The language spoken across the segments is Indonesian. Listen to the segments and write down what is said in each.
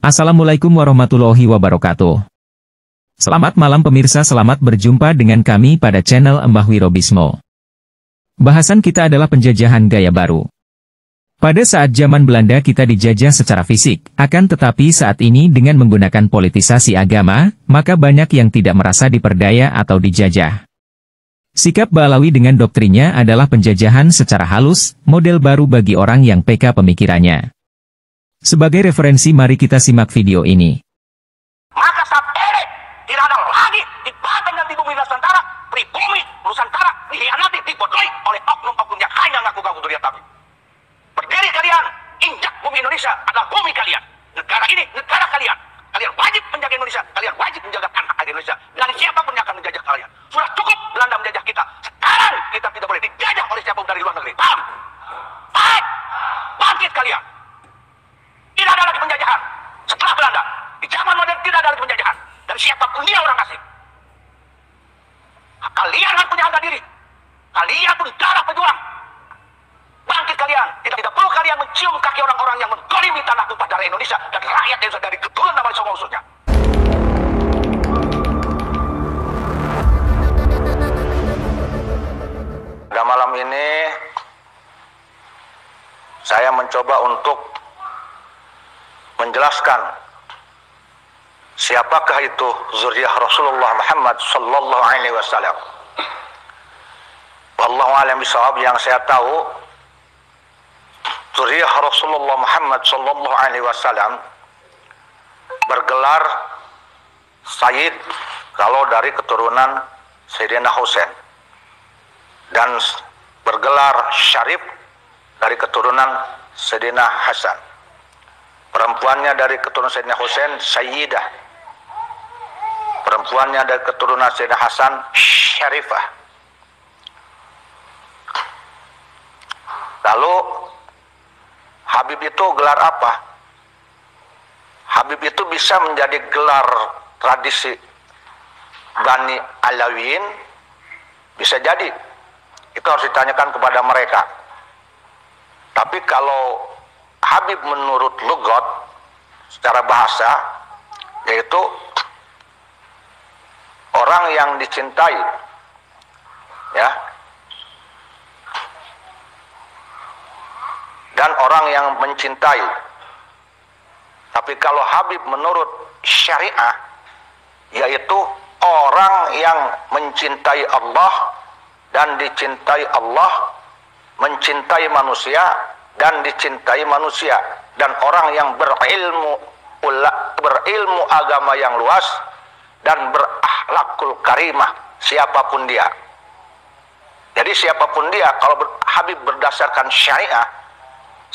Assalamualaikum warahmatullahi wabarakatuh. Selamat malam pemirsa, selamat berjumpa dengan kami pada channel Mbah Wirobismo. Bahasan kita adalah penjajahan gaya baru. Pada saat zaman Belanda kita dijajah secara fisik, akan tetapi saat ini dengan menggunakan politisasi agama, maka banyak yang tidak merasa diperdaya atau dijajah. Sikap Ba'alawi dengan doktrinnya adalah penjajahan secara halus, model baru bagi orang yang peka pemikirannya. Sebagai referensi mari kita simak video ini. Maka saat ini tidak ada lagi di Banten dan di bumi Nusantara, pribumi Nusantara dikhianati, dibodohi oleh oknum-oknum yang hanya ngaku-ngaku durian tapi. Berdiri kalian, injak bumi Indonesia adalah bumi kalian. Negara ini negara kalian. Kalian wajib menjaga Indonesia, kalian wajib menjaga tanah air Indonesia. Dan siapapun yang akan menjajah kalian. Sudah cukup Belanda menjajah kita. Sekarang kita tidak boleh dijajah oleh siapapun dari luar negeri. Paham? Paham? Bangkit kalian. Tidak ada lagi penjajahan. Setelah Belanda, di zaman modern tidak ada lagi penjajahan. Dan siapapun dia orang asing. Kalian harus punya harga diri. Kalian pun darah pejuang. Bangkit kalian. Tidak perlu kalian mencium kaki orang-orang yang menggolimi tanah tumpah darah Indonesia dan rakyat Indonesia dari keturunan nama Songo usulnya. Pada malam ini saya mencoba untuk menjelaskan siapakah itu zuriyah Rasulullah Muhammad sallallahu alaihi wasallam. Wallahu a'lam bishawab, yang saya tahu zuriyah Rasulullah Muhammad sallallahu alaihi wasallam bergelar Sayyid kalau dari keturunan Sayyidina Husain, dan bergelar Syarif dari keturunan Sayyidina Hasan. Perempuannya dari keturunan Sayyidina Husain Sayyidah. Perempuannya dari keturunan Sayyidina Hasan Syarifah. Lalu Habib itu gelar apa? Habib itu bisa menjadi gelar tradisi Bani Alawiyin, bisa jadi. Itu harus ditanyakan kepada mereka. Tapi kalau Habib menurut lugat secara bahasa, yaitu orang yang dicintai, ya, dan orang yang mencintai. Tapi kalau Habib menurut syariah, yaitu orang yang mencintai Allah dan dicintai Allah, mencintai manusia dan dicintai manusia, dan orang yang berilmu agama yang luas dan berakhlakul karimah, siapapun dia. Jadi siapapun dia, kalau Habib berdasarkan syariah,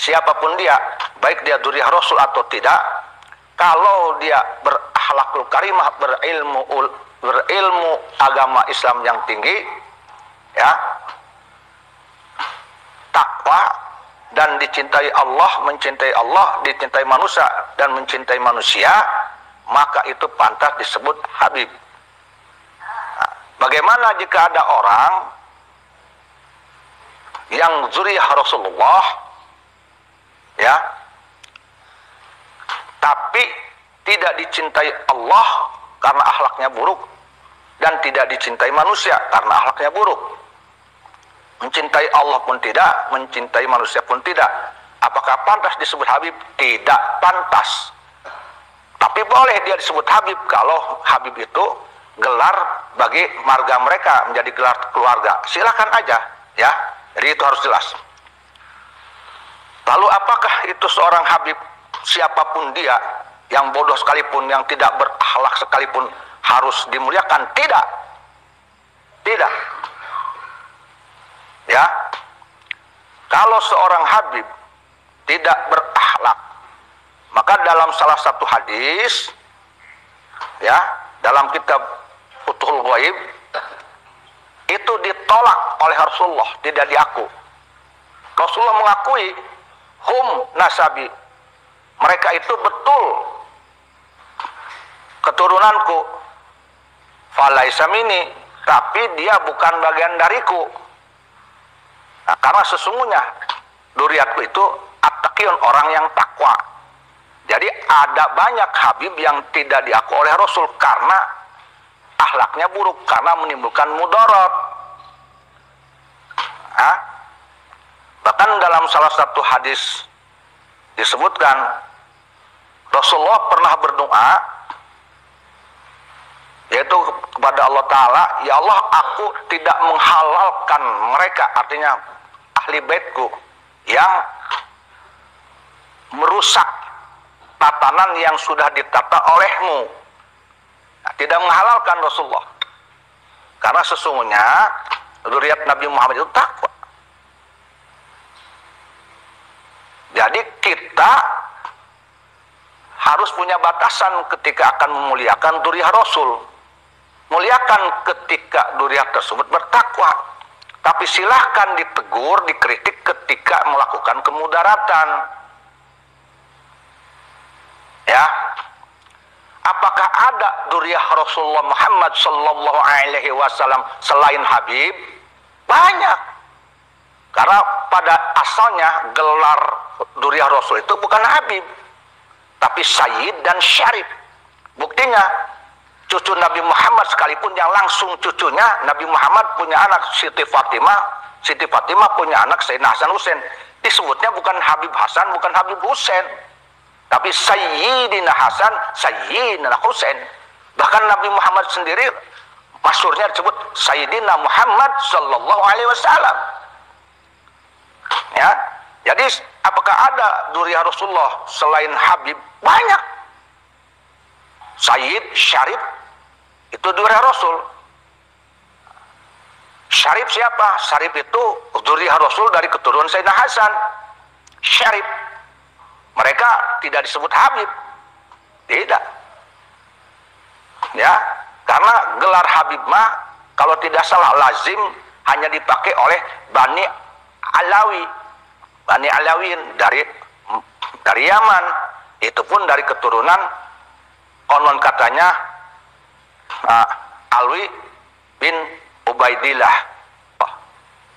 siapapun dia, baik dia dzurriyyah Rasul atau tidak, kalau dia berakhlakul karimah, berilmu agama Islam yang tinggi, ya, takwa, dan dicintai Allah, dicintai manusia dan mencintai manusia, maka itu pantas disebut Habib. Nah, bagaimana jika ada orang yang dzurriyyah Rasulullah, ya, tapi tidak dicintai Allah karena akhlaknya buruk, dan tidak dicintai manusia karena akhlaknya buruk? Mencintai Allah pun tidak, mencintai manusia pun tidak. Apakah pantas disebut Habib? Tidak pantas. Tapi boleh dia disebut Habib kalau Habib itu gelar bagi marga mereka, menjadi gelar keluarga. Silakan aja, ya. Jadi itu harus jelas. Lalu apakah itu seorang Habib, siapapun dia, yang bodoh sekalipun, yang tidak berakhlak sekalipun, harus dimuliakan? Tidak. Tidak. Ya, kalau seorang Habib tidak berakhlak, maka dalam salah satu hadis, ya, dalam kitab Futhul Ghaib, itu ditolak oleh Rasulullah, tidak diaku. Rasulullah mengakui, hum nasabi, mereka itu betul keturunanku, falaisa minni, tapi dia bukan bagian dariku. Nah, karena sesungguhnya dzurriyyatku itu attaqiyun, orang yang takwa. Jadi ada banyak Habib yang tidak diakui oleh Rasul karena akhlaknya buruk, karena menimbulkan mudarat. Bahkan dalam salah satu hadis disebutkan Rasulullah pernah berdoa, yaitu kepada Allah Ta'ala, ya Allah, aku tidak menghalalkan mereka, artinya ahli baitku, yang merusak tatanan yang sudah ditata olehmu. Nah, tidak menghalalkan Rasulullah, karena sesungguhnya zuriat Nabi Muhammad itu takwa. Jadi kita harus punya batasan ketika akan memuliakan zuriat Rasul. Muliakan ketika zuriat tersebut bertakwa, tapi silahkan ditegur, dikritik ketika melakukan kemudaratan. Ya, apakah ada zuriat Rasulullah Muhammad Sallallahu Alaihi Wasallam selain Habib? Banyak. Karena pada asalnya gelar zuriat Rasul itu bukan Habib, tapi Sayyid dan Syarif. Buktinya cucu Nabi Muhammad sekalipun yang langsung cucunya, Nabi Muhammad punya anak Siti Fatimah, Siti Fatimah punya anak Sayyidina Hasan Husain, disebutnya bukan Habib Hasan, bukan Habib Husain, tapi Sayyidina Hasan, Sayyidina Husain. Bahkan Nabi Muhammad sendiri masyhurnya disebut Sayyidina Muhammad Sallallahu Alaihi Wasallam. Ya, jadi apakah ada zuriat Rasulullah selain Habib? Banyak. Sayyid, Syarif, itu zuriat Rasul. Syarif siapa? Syarif itu zuriat Rasul dari keturunan Sayyidina Hasan. Syarif, mereka tidak disebut Habib, tidak. Ya, karena gelar Habib mah kalau tidak salah lazim hanya dipakai oleh Bani Alawi, Bani Alawin dari Yaman. Itu pun dari keturunan konon katanya Alwi bin Ubaidillah.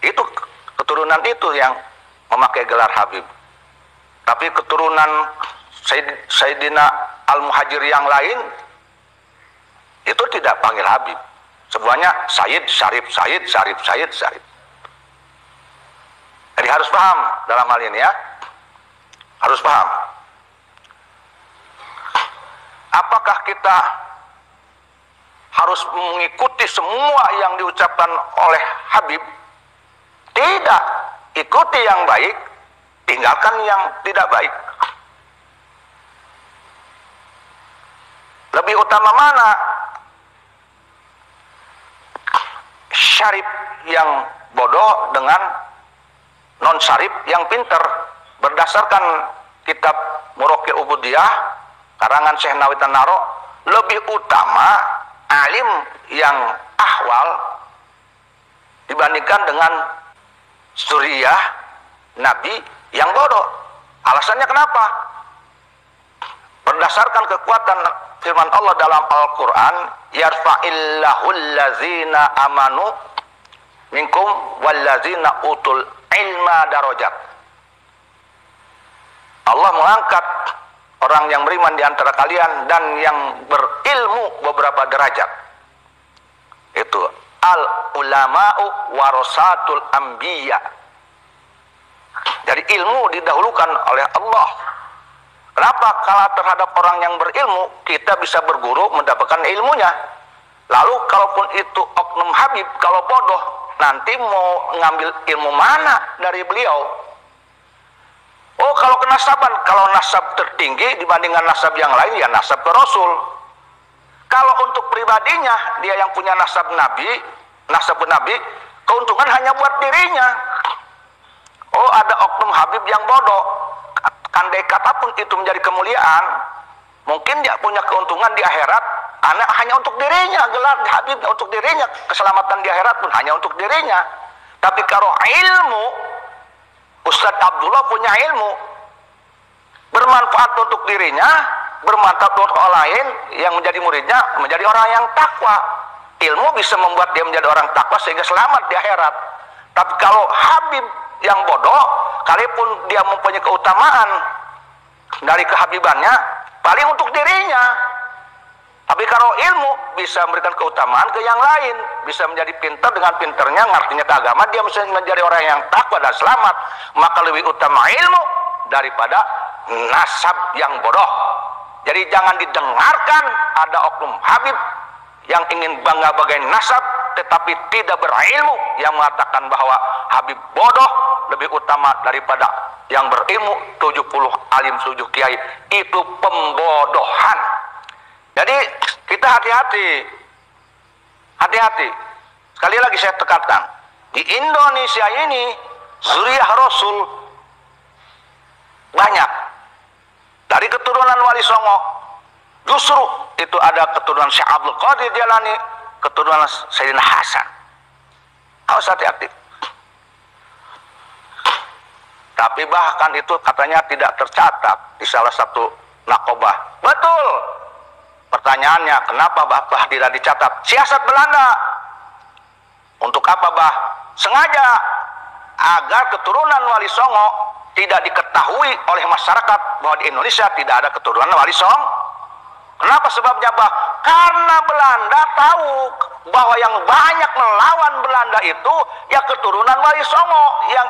Itu keturunan itu yang memakai gelar Habib. Tapi keturunan Sayyidina Al-Muhajir yang lain itu tidak panggil Habib. Semuanya Sayyid, Syarif, Sayyid, Syarif, Sayyid, Syarif. Jadi harus paham dalam hal ini ya. Harus paham. Apakah kita harus mengikuti semua yang diucapkan oleh Habib? Tidak. Ikuti yang baik, tinggalkan yang tidak baik. Lebih utama mana? Syarif yang bodoh dengan non-syarif yang pinter. Berdasarkan kitab Muraqi Ubudiyah karangan Syekh Nawawi Tanaro, lebih utama alim yang ahwal dibandingkan dengan zuriyah Nabi yang bodoh. Alasannya kenapa? Berdasarkan kekuatan firman Allah dalam Al-Quran, yarfa'illahul lazina amanu minkum wallazina utul ilma darajat. Allah mengangkat orang yang beriman di antara kalian dan yang berilmu beberapa derajat. Itu al ulama'u warasatul anbiya. Jadi ilmu didahulukan oleh Allah. Kenapa? Kalau terhadap orang yang berilmu kita bisa berguru mendapatkan ilmunya. Lalu kalaupun itu oknum Habib, kalau bodoh, nanti mau ngambil ilmu mana dari beliau? Oh, kalau kenasaban, kalau nasab tertinggi dibandingkan nasab yang lain, ya nasab ke Rasul. Kalau untuk pribadinya, dia yang punya nasab Nabi, nasab Nabi, keuntungan hanya buat dirinya. Oh, ada oknum Habib yang bodoh. Andai kata pun itu menjadi kemuliaan, mungkin dia punya keuntungan di akhirat, hanya untuk dirinya, gelar Habib untuk dirinya, keselamatan di akhirat pun hanya untuk dirinya. Tapi kalau ilmu, Ustadz Abdullah punya ilmu, bermanfaat untuk dirinya, bermanfaat untuk orang lain yang menjadi muridnya, menjadi orang yang takwa. Ilmu bisa membuat dia menjadi orang takwa sehingga selamat di akhirat. Tapi kalau Habib yang bodoh, kalaupun dia mempunyai keutamaan dari kehabibannya paling untuk dirinya. Tapi kalau ilmu bisa memberikan keutamaan ke yang lain, bisa menjadi pintar, dengan pintarnya ngartinya ke agama, dia bisa menjadi orang yang takwa dan selamat. Maka lebih utama ilmu daripada nasab yang bodoh. Jadi jangan didengarkan ada oknum Habib yang ingin bangga bagai nasab tetapi tidak berilmu, yang mengatakan bahwa Habib bodoh lebih utama daripada yang berilmu 70 alim 7 kiai. Itu pembodohan. Jadi kita hati-hati. Sekali lagi saya tekankan, di Indonesia ini zuriyah Rasul banyak. Dari keturunan Wali Songo justru itu ada keturunan Syekh Abdul Qadir Jalani, keturunan Sayyidina Hasan. Harus hati-hati. Tapi bahkan itu katanya tidak tercatat di salah satu nakobah. Betul. Pertanyaannya, kenapa Bah tidak dicatat? Siasat Belanda. Untuk apa Bah? Sengaja agar keturunan Wali Songo tidak diketahui oleh masyarakat bahwa di Indonesia tidak ada keturunan Wali Songo. Kenapa sebabnya Bah? Karena Belanda tahu bahwa yang banyak melawan Belanda itu ya keturunan Wali Songo, yang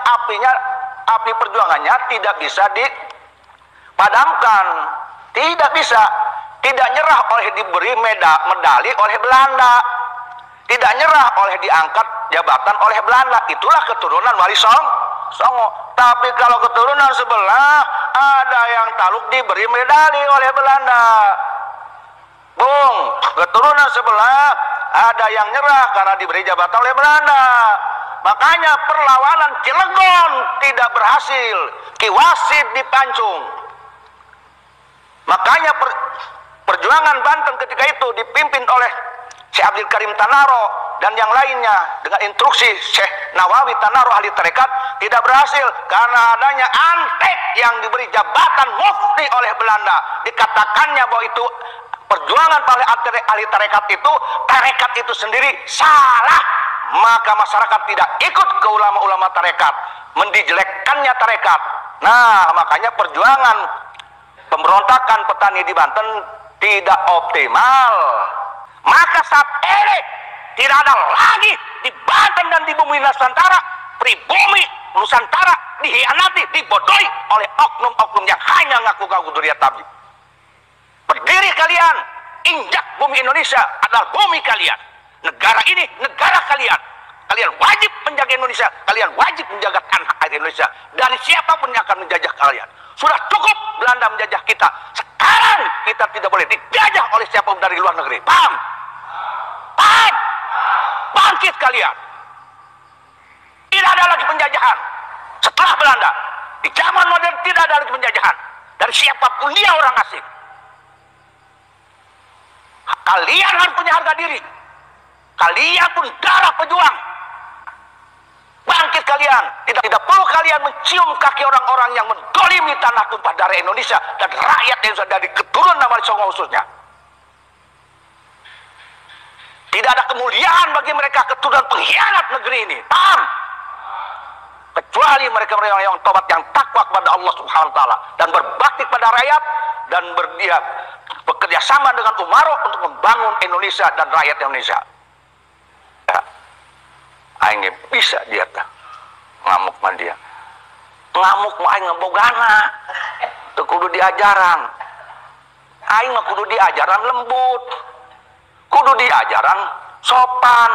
api perjuangannya tidak bisa dipadamkan, tidak bisa. Tidak nyerah oleh diberi medali oleh Belanda, tidak nyerah oleh diangkat jabatan oleh Belanda. Itulah keturunan Wali Songo. Tapi kalau keturunan sebelah ada yang taluk diberi medali oleh Belanda, Bung, keturunan sebelah ada yang nyerah karena diberi jabatan oleh Belanda. Makanya perlawanan Cilegon tidak berhasil, Ki Wasid dipancung. Makanya perjuangan Banten ketika itu dipimpin oleh Syekh Abdul Karim Tanaro dan yang lainnya dengan instruksi Syekh Nawawi Tanaro ahli tarekat tidak berhasil karena adanya antek yang diberi jabatan mufti oleh Belanda. Dikatakannya bahwa itu perjuangan para ahli tarekat itu sendiri salah. Maka masyarakat tidak ikut ke ulama-ulama tarekat, mendijelekkannya tarekat. Nah, makanya perjuangan pemberontakan petani di Banten tidak optimal. Maka saat ini tidak ada lagi di Banten dan di bumi Nusantara, pribumi Nusantara dihianati, dibodohi oleh oknum-oknum yang hanya ngaku-ngaku durian tabi. Berdiri kalian, injak bumi Indonesia adalah bumi kalian. Negara ini negara kalian. Kalian wajib menjaga Indonesia, kalian wajib menjaga tanah air Indonesia dari siapapun yang akan menjajah kalian. Sudah cukup Belanda menjajah kita. Sekarang kita tidak boleh dijajah oleh siapapun dari luar negeri. Paham? Paham? Bangkit kalian. Tidak ada lagi penjajahan. Setelah Belanda, di zaman modern tidak ada lagi penjajahan dari siapapun dia orang asing. Kalian harus punya harga diri. Kalian pun darah pejuang. Bangkit kalian. Tidak perlu kalian mencium kaki orang-orang yang mendolimi tanah tumpah darah Indonesia dan rakyat Indonesia dari keturunan Wali Songo khususnya. Tidak ada kemuliaan bagi mereka keturunan pengkhianat negeri ini. Paham? Kecuali mereka yang tobat, yang takwa kepada Allah Subhanahu wa taala dan berbakti pada rakyat dan bekerja sama dengan Umaro untuk membangun Indonesia dan rakyat Indonesia. Aing bisa dia tah ngamuk man dia, ngamuk mah aing ngebogana teu kudu diajaran. Aing mah kudu diajaran lembut, kudu diajaran sopan.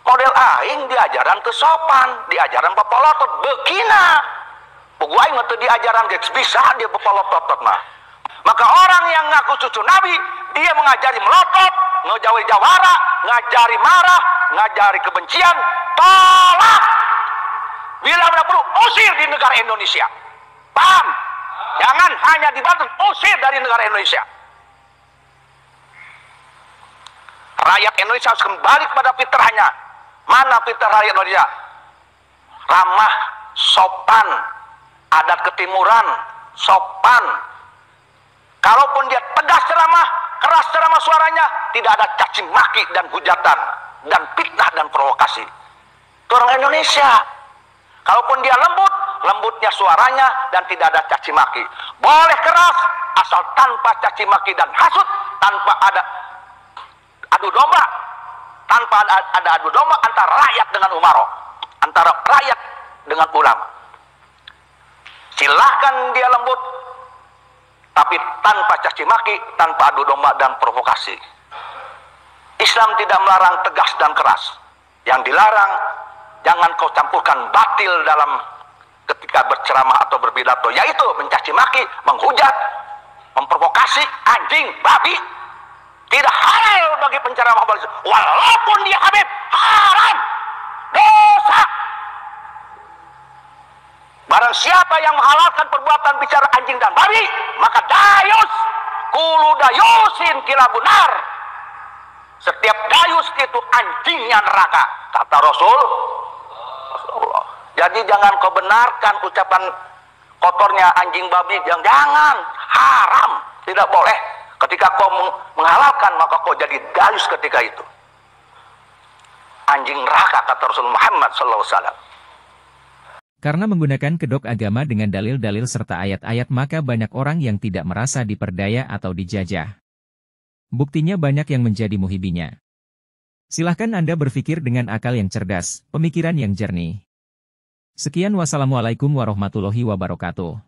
Model aing diajaran teu sopan, diajaran papolotot beukina. Pugu aing mah teu diajaran geus bisa dia papolotot mah. Maka orang yang ngaku cucu Nabi, dia mengajari melotot, ngejauhi jawara, ngajari marah, ngajari kebencian. Tolak. Bila mana perlu, usir di negara Indonesia. Paham? Jangan hanya di Banten, usir dari negara Indonesia. Rakyat Indonesia harus kembali kepada fitrahnya. Mana fitrah rakyat Indonesia? Ramah, sopan, adat ketimuran, sopan. Kalaupun dia tegas ceramah, keras ceramah suaranya, tidak ada caci maki dan hujatan dan fitnah dan provokasi. Itu orang Indonesia. Kalaupun dia lembut, lembutnya suaranya, dan tidak ada caci maki. Boleh keras, asal tanpa caci maki dan hasut, tanpa ada adu domba, antara rakyat dengan umaro, antara rakyat dengan ulama. Silahkan dia lembut, tapi tanpa caci maki, tanpa adu domba dan provokasi. Islam tidak melarang tegas dan keras. Yang dilarang, jangan kau campurkan batil dalam ketika berceramah atau berpidato, yaitu mencaci maki, menghujat, memprovokasi, anjing, babi. Tidak halal bagi penceramah, walaupun dia Habib, haram, dosa. Barang siapa yang menghalalkan perbuatan bicara anjing dan babi, maka dayus, kulu dayusin kilabunar. Setiap dayus itu anjingnya neraka, kata Rasulullah. Jadi jangan kau benarkan ucapan kotornya anjing babi, jangan, haram, tidak boleh. Ketika kau menghalalkan, maka kau jadi dayus ketika itu. Anjing neraka, kata Rasul Muhammad SAW. Karena menggunakan kedok agama dengan dalil-dalil serta ayat-ayat, maka banyak orang yang tidak merasa diperdaya atau dijajah. Buktinya banyak yang menjadi muhibinya. Silahkan Anda berpikir dengan akal yang cerdas, pemikiran yang jernih. Sekian, wassalamualaikum warahmatullahi wabarakatuh.